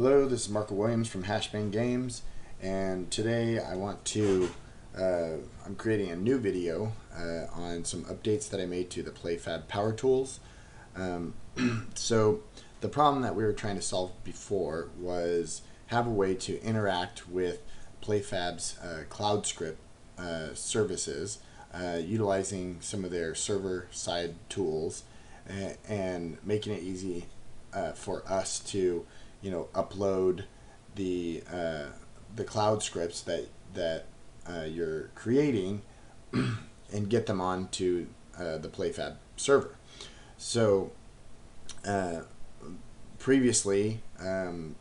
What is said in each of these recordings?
Hello, this is Marco Williams from Hashbang Games, and today I want to, I'm creating a new video on some updates that I made to the Playfab power tools. So the problem that we were trying to solve before was have a way to interact with Playfab's cloud script services utilizing some of their server-side tools and making it easy for us to upload the cloud scripts that you're creating and get them onto the Playfab server. So previously, in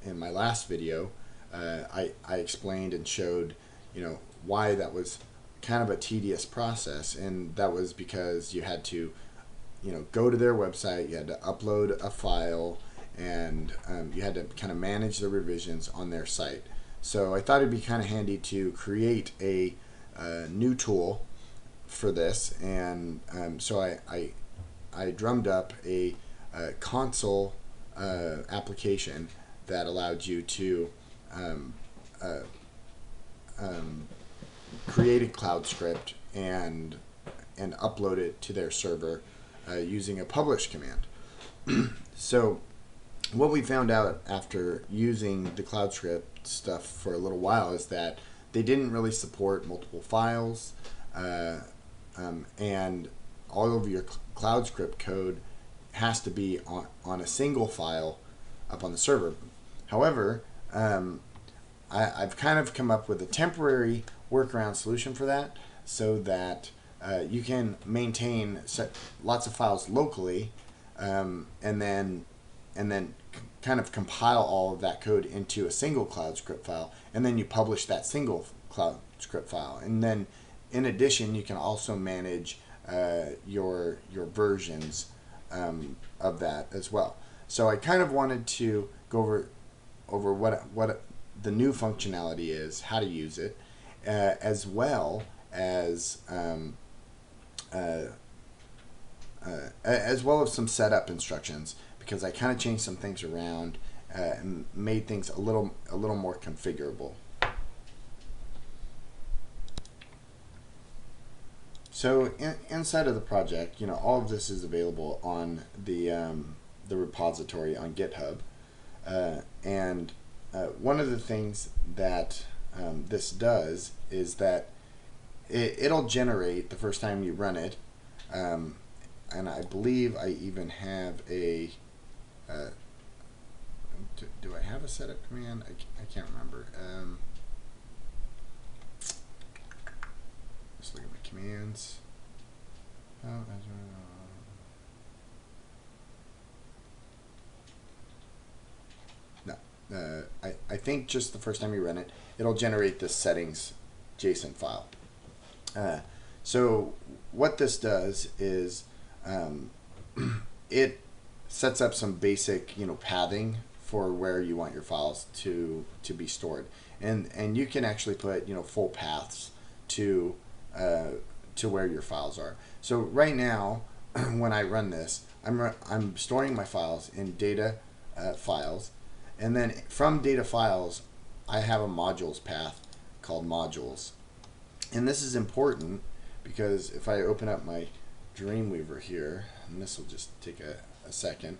my last video, I explained and showed why that was kind of a tedious process, and that was because you had to go to their website, you had to upload a file, and you had to kind of manage the revisions on their site. So I thought it'd be kind of handy to create a new tool for this, and so I drummed up a console application that allowed you to create a cloud script and upload it to their server using a publish command. So what we found out after using the cloud script stuff for a little while is that they didn't really support multiple files, and all of your cloud script code has to be on a single file up on the server. However, I've kind of come up with a temporary workaround solution for that, so that you can maintain lots of files locally, and then kind of compile all of that code into a single cloud script file, and then you publish that single cloud script file. And then in addition, you can also manage your versions of that as well. So I kind of wanted to go over what the new functionality is, how to use it, as well as some setup instructions, because I kind of changed some things around and made things a little more configurable. So inside of the project, all of this is available on the repository on GitHub, and one of the things that this does is that it'll generate the first time you run it, and I believe I even have a do I have a setup command? I can't remember. Let's look at my commands. No, I think just the first time you run it, it'll generate this settings JSON file. So what this does is it sets up some basic pathing for where you want your files to be stored, and you can actually put full paths to where your files are. So right now when I run this, I'm storing my files in data files, and then from data files I have a modules path called modules. And this is important because if I open up my Dreamweaver here, and this will just take a second,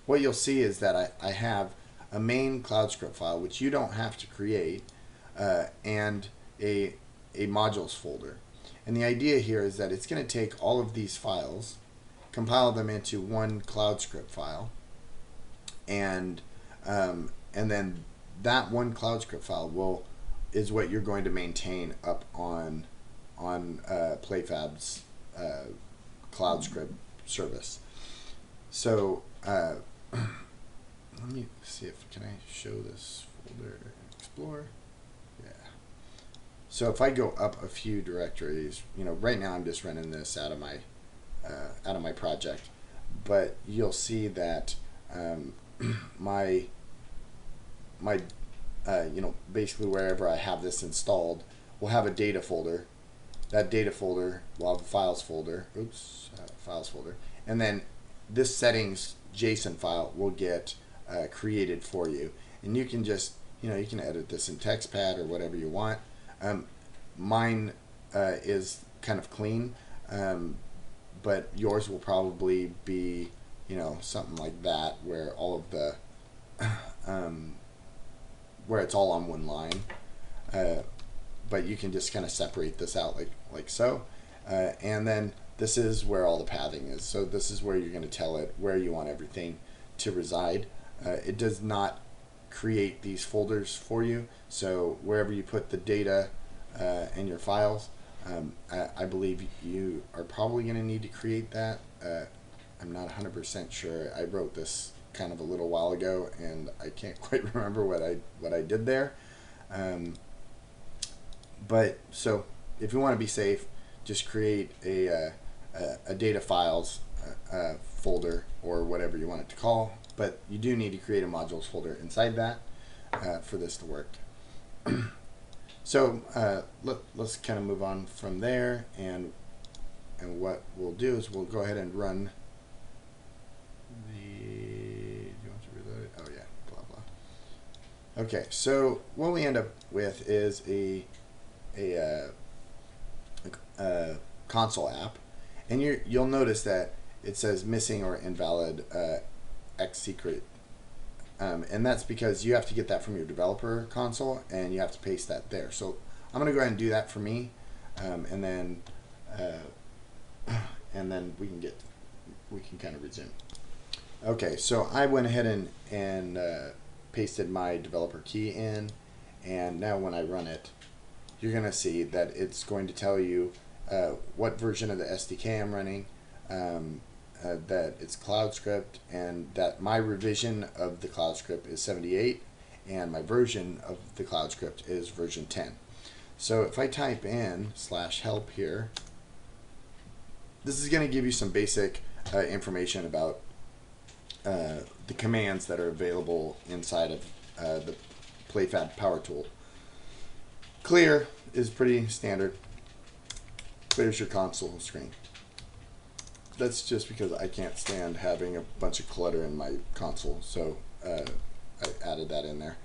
what you'll see is that I have a main cloud script file, which you don't have to create, and a modules folder. And the idea here is that it's going to take all of these files, compile them into one cloud script file, and then that one cloud script file is what you're going to maintain up on Playfab's cloud script service. So let me see can I show this folder in Explorer? Yeah. So if I go up a few directories, right now I'm just running this out of my project, but you'll see that basically wherever I have this installed, we'll have a data folder. That data folder will have a files folder. Files folder, and then this settings JSON file will get created for you, and you can just, you can edit this in TextPad or whatever you want. Mine is kind of clean, but yours will probably be, something like that, where all of the where it's all on one line. But you can just kind of separate this out like so, and then this is where all the pathing is. So this is where you're going to tell it where you want everything to reside. It does not create these folders for you, so wherever you put the data in your files, I believe you are probably going to need to create that. I'm not 100% sure. I wrote this kind of a little while ago, and I can't quite remember what I did there. But so if you want to be safe, just create a data files folder or whatever you want it to call. But you do need to create a modules folder inside that for this to work. So let's kind of move on from there, and what we'll do is we'll go ahead and run the. Do you want to reload it? Oh yeah, blah blah. Okay, so what we end up with is a console app, and you'll notice that it says missing or invalid X secret, and that's because you have to get that from your developer console, and you have to paste that there. So I'm going to go ahead and do that for me, and then we can kind of resume. Okay, so I went ahead and pasted my developer key in, and now when I run it, you're going to see that it's going to tell you what version of the SDK I'm running, that it's CloudScript, and that my revision of the CloudScript is 78, and my version of the CloudScript is version 10. So if I type in /help here, this is going to give you some basic information about the commands that are available inside of the Playfab power tool. Clear is pretty standard. Clears your console screen. That's just because I can't stand having a bunch of clutter in my console, so I added that in there.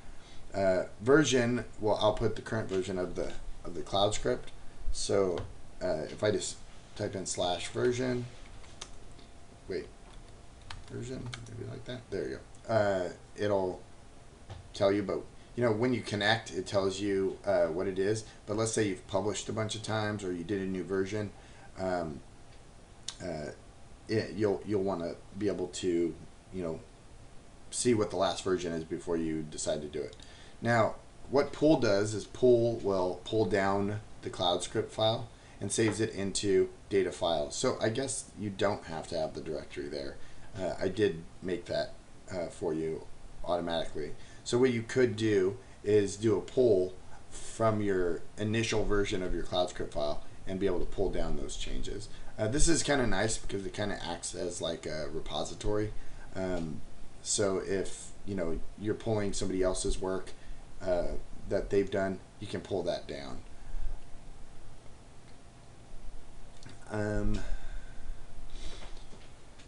Version, well, I'll put the current version of the CloudScript. So if I just type in /version, version, maybe like that. There you go. It'll tell you, but when you connect, it tells you what it is. But let's say you've published a bunch of times, or you did a new version. You'll want to be able to see what the last version is before you decide to do it. Now, what pull does is pull will pull down the CloudScript file and saves it into data files. So I guess you don't have to have the directory there. I did make that for you automatically. So what you could do is do a pull from your initial version of your CloudScript file and be able to pull down those changes. This is kind of nice because it kind of acts as like a repository. So if you're pulling somebody else's work that they've done, you can pull that down.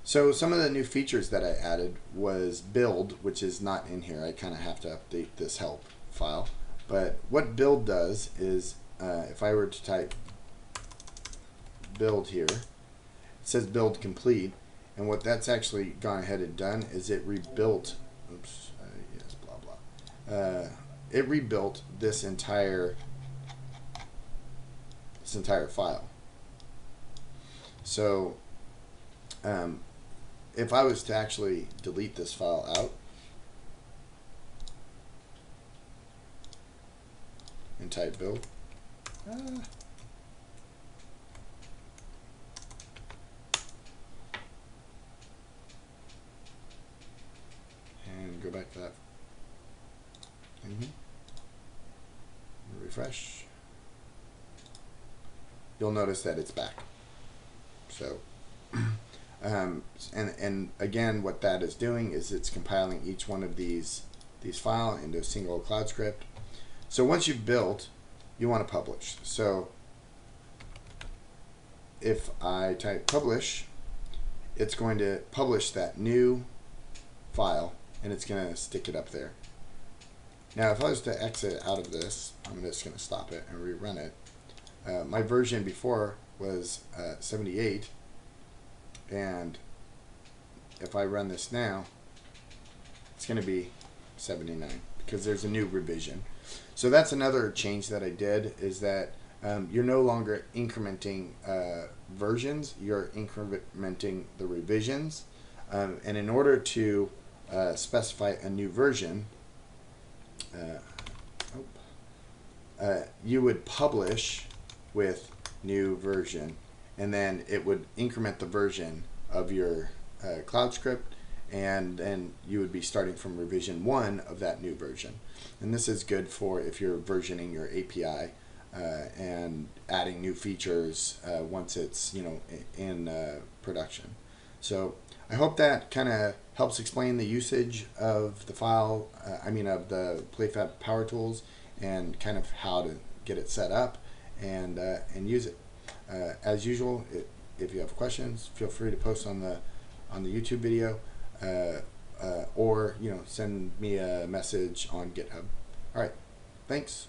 So some of the new features that I added was build, which is not in here. I kind of have to update this help file. But what build does is, if I were to type build here, it says build complete, and what that's actually gone ahead and done is it rebuilt. Oops, yes, blah blah. It rebuilt this entire file. So if I was to actually delete this file out and type build, and go back to that, refresh, you'll notice that it's back. So and again, what that is doing is it's compiling each one of these files into a single CloudScript. So once you've built, you want to publish. So if I type publish, it's going to publish that new file, and it's going to stick it up there. Now, if I was to exit out of this, I'm just going to stop it and rerun it. My version before was 78, and if I run this now, it's going to be 79 because there's a new revision. So that's another change that I did, is that you're no longer incrementing versions, you're incrementing the revisions. And in order to specify a new version, you would publish with new version, and then it would increment the version of your cloud script, and then you would be starting from revision 1 of that new version. And this is good for if you're versioning your API and adding new features once it's in production. So I hope that kind of helps explain the usage of the file, of the Playfab Power Tools, and kind of how to get it set up and use it. As usual, if you have questions, feel free to post on the YouTube video, or send me a message on GitHub. All right, thanks.